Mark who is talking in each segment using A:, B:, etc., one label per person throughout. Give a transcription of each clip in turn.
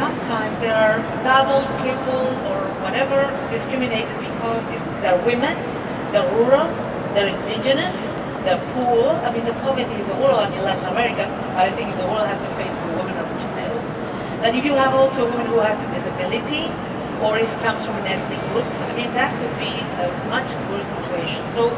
A: sometimes they are double, triple, or whatever discriminated because they're women, they're rural, they're indigenous, they're poor. I mean, the poverty in the world, I mean, Latin America, I think the world has the face of a woman of a child. And if you have also a woman who has a disability, or comes from an ethnic group, I mean, that would be a much worse situation. So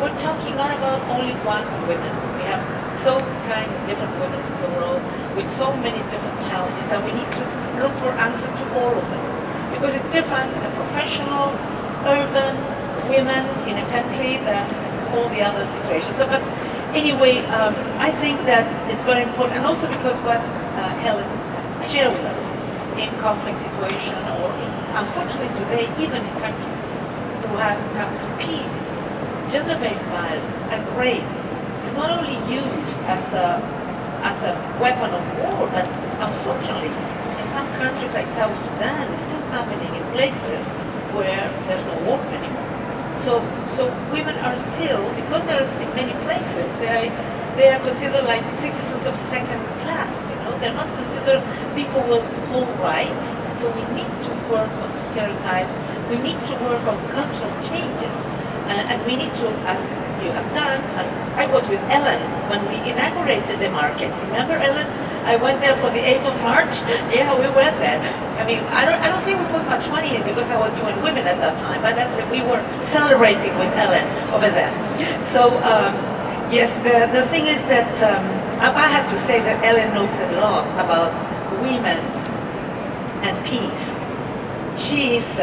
A: we're talking not about only one woman. We have so kind of different women in the world with so many different challenges, and we need to look for answers to all of them. Because it's different, a professional, urban women in a country than all the other situations. But anyway, I think that it's very important, and also because what Helen has shared with us in conflict situation, or unfortunately today, even in countries who has come to peace, gender-based violence and rape is not only used as a weapon of war, but unfortunately, in some countries like South Sudan, it's still happening in places where there's no war anymore. So women are still, because they're in many places, they are considered like citizens of second class, you know? They're not considered people with whole rights. So we need to work on stereotypes, we need to work on cultural changes, and we need to, as you have done, I was with Ellen when we inaugurated the market. Remember, Ellen? I went there for the 8th of March. Yeah, we went there. I mean, I don't think we put much money in because I was doing women at that time, but that we were celebrating with Ellen over there. So, yes, the thing is that I have to say that Ellen knows a lot about women's and peace. She is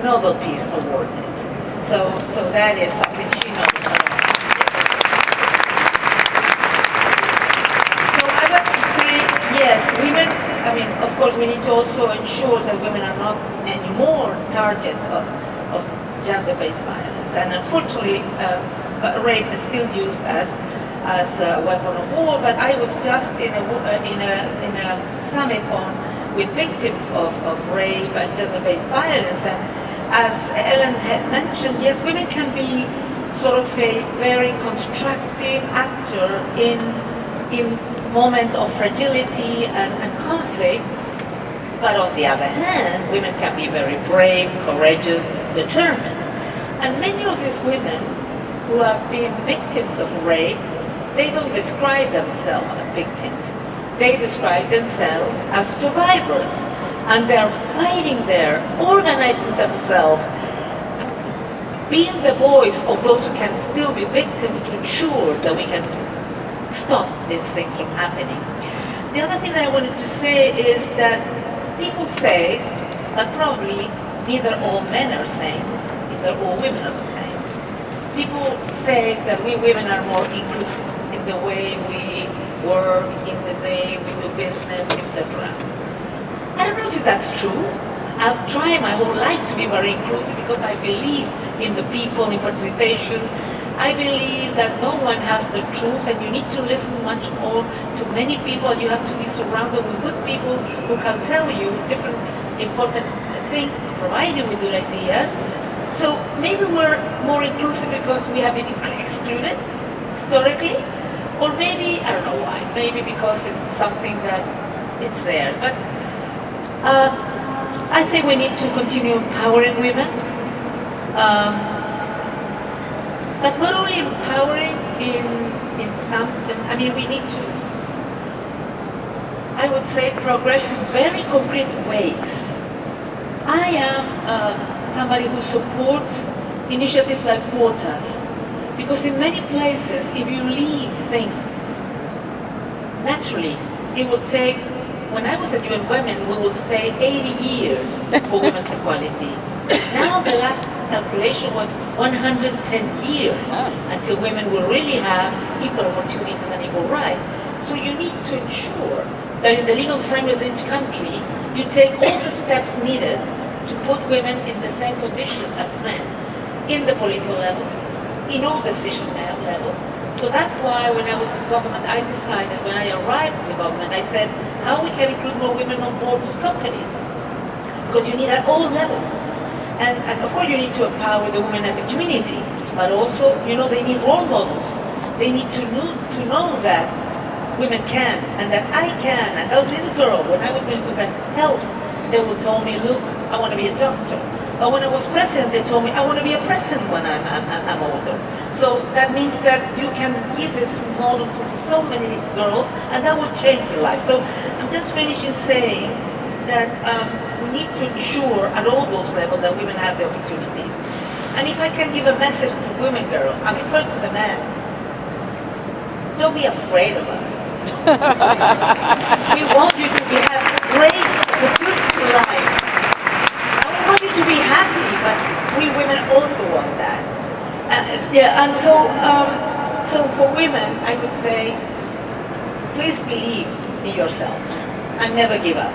A: Nobel Peace awarded. So that is something she knows a lot. So I want to say, yes, women, I mean, of course we need to also ensure that women are not anymore target of gender-based violence. And unfortunately, rape is still used as a weapon of war. But I was just in a summit with victims of rape and gender-based violence, and as Ellen had mentioned, yes, women can be sort of a very constructive actor in moment of fragility and conflict. But on the other hand, women can be very brave, courageous, determined. And many of these women who have been victims of rape, they don't describe themselves as victims. They describe themselves as survivors. And they're fighting there, organizing themselves, being the voice of those who can still be victims to ensure that we can stop these things from happening. The other thing that I wanted to say is that people say, but probably neither all men are same, neither all women are the same. People say that we women are more inclusive in the way we work, in the way we do business, etc. I don't know if that's true. I've tried my whole life to be very inclusive because I believe in the people, in participation. I believe that no one has the truth, and you need to listen much more to many people. You have to be surrounded with good people who can tell you different important things, provide you with good ideas. So maybe we're more inclusive because we have been excluded historically, or maybe, I don't know why, maybe because it's something that it's there. But I think we need to continue empowering women, but not only empowering in something. I mean, we need to, I would say, progress in very concrete ways. I am somebody who supports initiatives like quotas, because in many places, if you leave things naturally, it will take, when I was at UN Women, we would say 80 years for women's equality. Now the last calculation was 110 years until women will really have equal opportunities and equal rights. So you need to ensure that in the legal framework of each country, you take all the steps needed to put women in the same conditions as men, in the political level, in all decision level. So that's why when I was in government, I decided, when I arrived to the government, I said, how we can include more women on boards of companies? Because you need at all levels. And of course you need to empower the women at the community, but also, you know, they need role models. They need to know that women can, and that I can. And those little girl, when I was Minister of Health, they would tell me, look, I want to be a doctor. But when I was president, they told me, I want to be a president when I'm older. So that means that you can give this model to so many girls, and that will change their life. So I'm just finishing saying that we need to ensure at all those levels that women have the opportunities. And if I can give a message to women, girl, I mean, first to the men, don't be afraid of us. We want you to have great opportunities in life. And we want you to be happy, but we women also want that. And so for women, I would say, please believe in yourself and never give up.